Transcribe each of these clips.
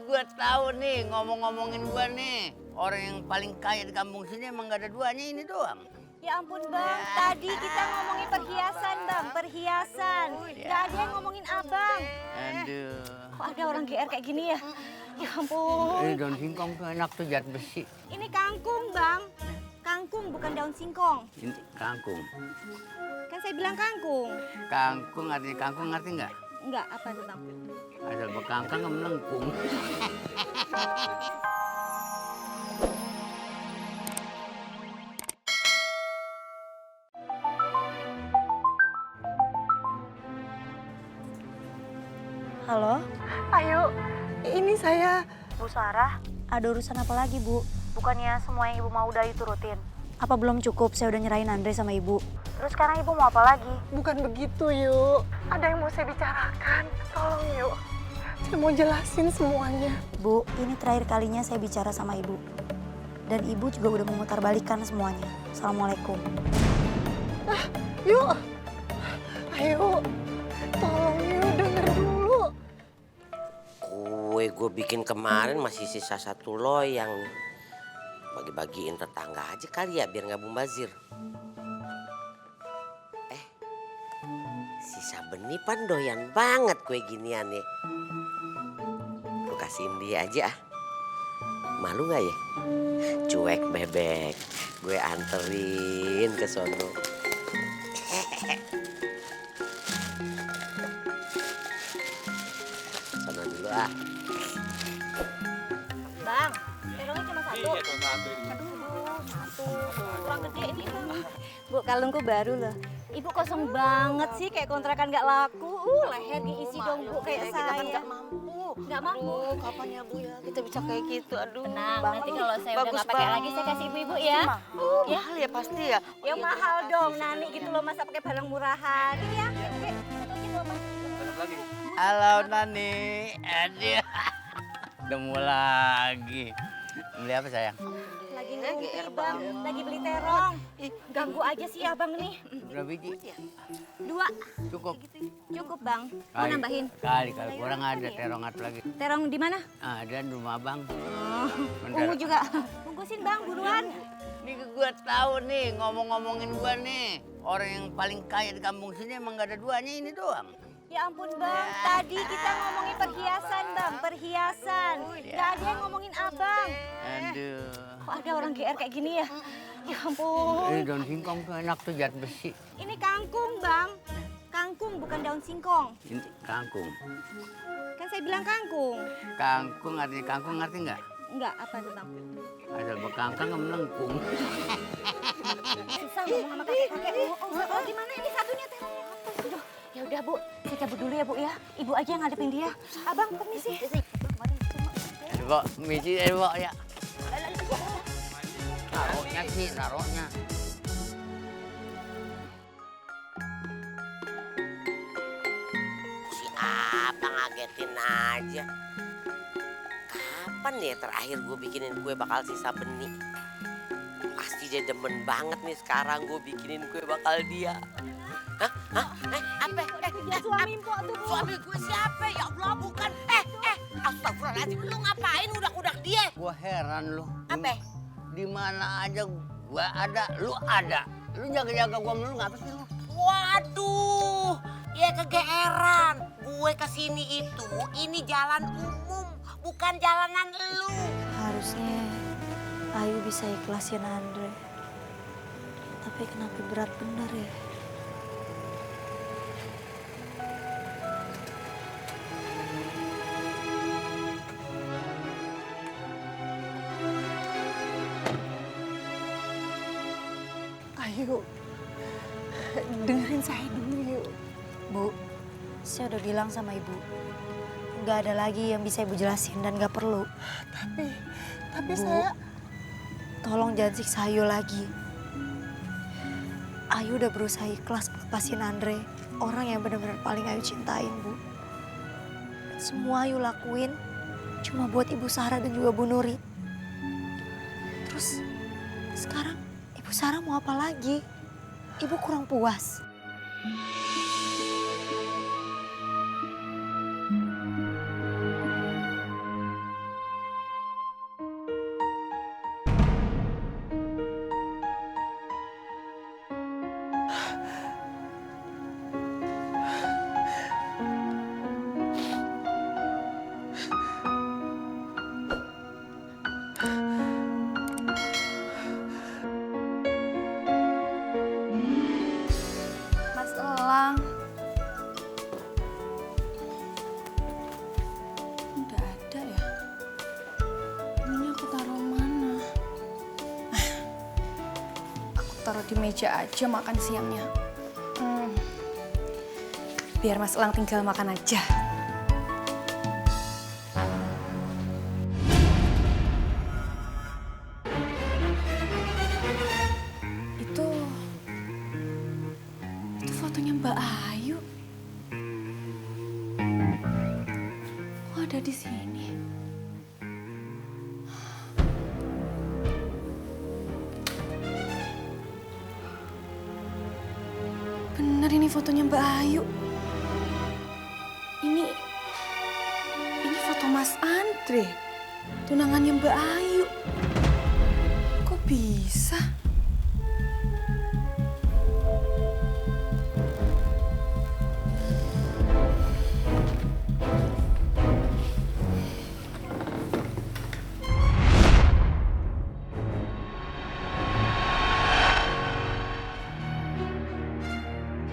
gua tahu nih, ngomong-ngomongin gua nih. Orang yang paling kaya di kampung sini emang gak ada duanya ini doang. Ya ampun bang, tadi kita ngomongin perhiasan bang, perhiasan. Gak ada yang ngomongin abang. Aduh. Kok ada orang GR kayak gini ya? Ya ampun. Daun singkong tuh enak tuh, jat besi. Ini kangkung bang, kangkung bukan daun singkong. Ini kangkung. Kan saya bilang kangkung. Kangkung artinya kangkung ngerti nggak? Enggak, apa tuh bang? Asal bekangkang sama melengkung. Halo? Ayo, ini saya. Bu Sarah, ada urusan apa lagi Bu? Bukannya semua yang Ibu mau udah diturutin? Apa belum cukup saya udah nyerahin Andre sama Ibu? Terus sekarang Ibu mau apa lagi? Bukan begitu, Yuk. Ada yang mau saya bicarakan. Tolong, Yuk. Saya mau jelasin semuanya. Bu, ini terakhir kalinya saya bicara sama Ibu. Dan Ibu juga udah memutarbalikkan semuanya. Assalamualaikum. Yuk. Ayo. Tolong, Yuk. Dengar dulu. Kue gue bikin kemarin masih sisa 1 loyang nih. Bagi-bagiin tetangga aja kali ya biar nggak mubazir. Sisa benih pan doyan banget kue ginian ya. Gue kasihin dia aja ah. Malu nggak ya? Cuek bebek. Gue anterin ke sono. Sono dulu ah. Bang, terongnya cuma 1. Iya, cuma 1. Aduh, 1. Kurang gede ini. Bu, kalungku baru loh. Ibu kosong banget sih, kayak kontrakan gak laku. Leher diisi dong Bu, kayak saya. Kita kan gak mampu. Gak mampu. Kapan ya Bu ya kita bisa kayak gitu? Aduh. Tenang, Bang, nanti kalau saya udah bagus gak pakai banget. lagi, saya kasih ibu-ibu ya. Ya, mahal ya pasti ya. Ya mahal dong, Nani gitu loh, masa pakai barang murahan. Ini ya, oke. Fotonya dulu, Mas. Halo Nani. Aduh. Ketemu lagi. Beli apa sayang? Lagi ngumpi bang, lagi beli terong. Ganggu aja sih abang nih. Berapa biji? 2. Cukup. Cukup bang, mau nambahin. Kali kurang ada terong satu lagi. Terong di mana? Ada di rumah abang. Oh, Bentar. ungu juga. Bungkusin bang, buruan. Ini gua tahu nih, ngomong-ngomongin gua nih. Orang yang paling kaya di kampung sini emang gak ada duanya ini doang. Ya ampun bang, tadi kita ngomongin perhiasan bang, perhiasan. Gak ada yang ngomongin abang. Aduh. Kok ada orang GR kayak gini ya? Ya ampun. Daun singkong tuh enak tuh, jat besi. Ini kangkung bang. Kangkung bukan daun singkong. Ini kangkung. Kan saya bilang kangkung. Kangkung artinya kangkung ngerti nggak? Enggak, apa tuh bang? Asal bekangkang sama melengkung. Susah ngomong sama kakek-kakek. Oh, gimana ini satunya terongnya? Aduh, ya udah Bu, saya cabut dulu ya Bu ya. Ibu aja yang ngadepin dia. Abang permisi. Aduh, Bok, misi Bok ya. Naruhnya sih, naruhnya. Si apa ngagetin aja. Kapan ya terakhir gue bikinin kue bakal sisa benih? Pasti dia demen banget nih sekarang gue bikinin kue bakal dia. Hah? Apa? Suami mpok tuh Bu. Suami gue siapa? Ya Allah bukan. Astagfirullahaladzim, lu ngapain udak-udak dia? Gua heran lu. Apa? Di mana aja gua ada, lu ada. Lu jaga-jaga gua mulu ngapa sih lu? Waduh, ya kegeeran. Gue kesini itu, ini jalan umum, bukan jalanan lu. Harusnya Ayu bisa ikhlasin Andre. Tapi kenapa berat bener ya? Ayo. Dengerin saya dulu, Yuk. Bu, saya udah bilang sama Ibu. Nggak ada lagi yang bisa Ibu jelasin dan nggak perlu. Tapi Bu, saya... tolong jangan siksa Ayu lagi. Ayu udah berusaha ikhlas lepasin Andre, orang yang benar-benar paling Ayu cintain, Bu. Dan semua Ayu lakuin cuma buat Ibu Sarah dan juga Bu Nuri. Terus sekarang Ibu Sarah mau apa lagi? Ibu kurang puas. di meja aja makan siangnya. Biar Mas Elang tinggal makan aja. Itu fotonya Mbak Ayu. Kok ada di sini? Bener ini fotonya Mbak Ayu. Ini foto Mas Andre. Tunangannya Mbak Ayu. Kok bisa?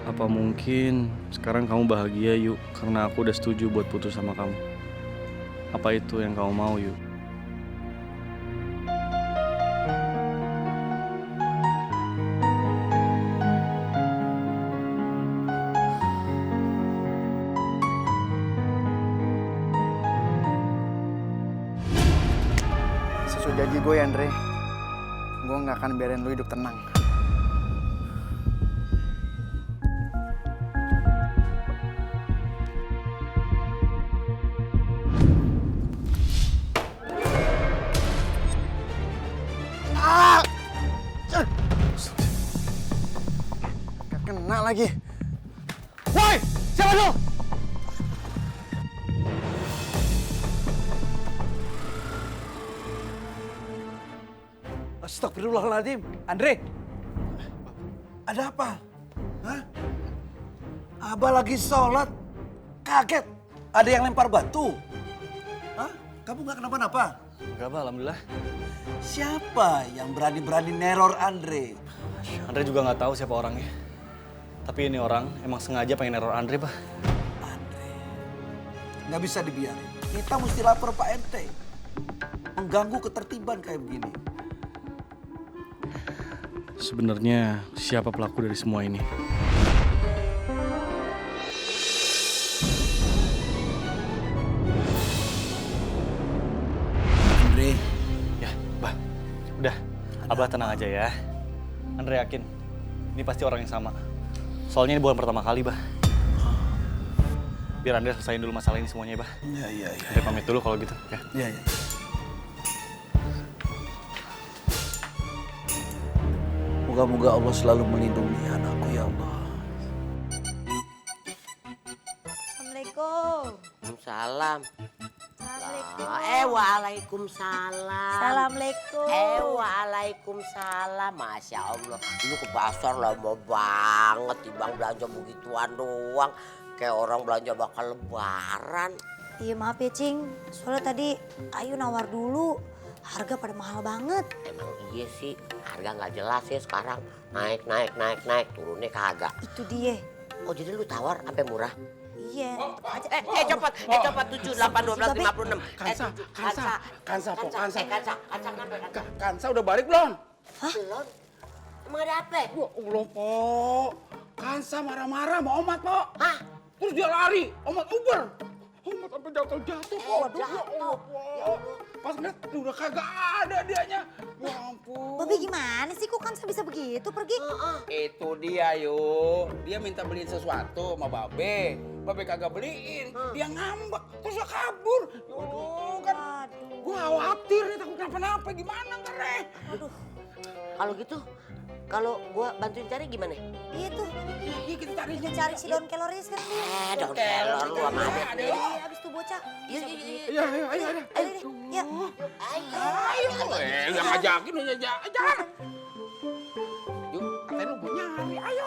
Apa mungkin sekarang kamu bahagia yuk karena aku udah setuju buat putus sama kamu? Apa itu yang kamu mau yuk? Sesuai janji gue ya Andre, gue gak akan biarin lu hidup tenang. Gak kena lagi. Woi, siapa lu? Astagfirullahaladzim. Andre, ada apa? Hah? Abah lagi sholat, kaget. Ada yang lempar batu. Hah? Kamu gak kenapa-napa? Enggak, Bah, alhamdulillah. Siapa yang berani-berani neror Andre? Andre juga nggak tahu siapa orangnya. Tapi ini orang emang sengaja pengen neror Andre, Bah. Andre, nggak bisa dibiarin. Kita mesti lapor Pak RT. Mengganggu ketertiban kayak begini. Sebenarnya siapa pelaku dari semua ini? Andre, Ya, Bah. Udah, Abah tenang aja ya. Andre yakin ini pasti orang yang sama. Soalnya ini bukan pertama kali, Bah. Biar Andre selesain dulu masalah ini semuanya, Bah. iya. Andre pamit dulu kalau gitu, ya. Iya. Moga-moga Allah selalu melindungi anakku ya Allah. Assalamualaikum. Salam. Assalamualaikum. Waalaikumsalam. Assalamualaikum. Waalaikumsalam. Masya Allah. Lu ke pasar lama banget. Timbang belanja begituan doang. Kayak orang belanja bakal lebaran. Iya maaf ya Cing, soalnya tadi Ayu nawar dulu. Harga pada mahal banget. Emang iya sih. Harga nggak jelas ya sekarang. Naik. Turunnya kagak. Itu dia. Oh jadi lu tawar sampai murah? Iya. Aja. Cepat 7, 8, 12, 56. Kansa. Kansa udah balik belum? belum. Emang ada apa? Ya Allah, Po. Kansa marah-marah sama Omat, Po. Hah? Terus dia lari, Omat Uber. Omat sampai jatuh, Po. Waduh, Ya Allah, Po. Pas ngeliat udah kagak ada dianya. Ya ampun. Babi gimana sih kok Kansa bisa begitu pergi? Itu dia yuk, dia minta beliin sesuatu sama Babe. Babe kagak beliin, dia ngambek, terus dia kabur. Yuk kan, gue khawatir nih takut kenapa-napa, gimana ngereh? Kalau gitu, kalau gua bantuin cari gimana? Iya tuh. Iya kita cari. Kita cari si daun kelornya sekarang. Daun kelor lu sama adik nih. Iya, abis itu bocah. Iya. Ayo deh, yuk. Ayo, nggak ngajakin aja. Jangan. Yuk, katanya lu mau nyari, ayo.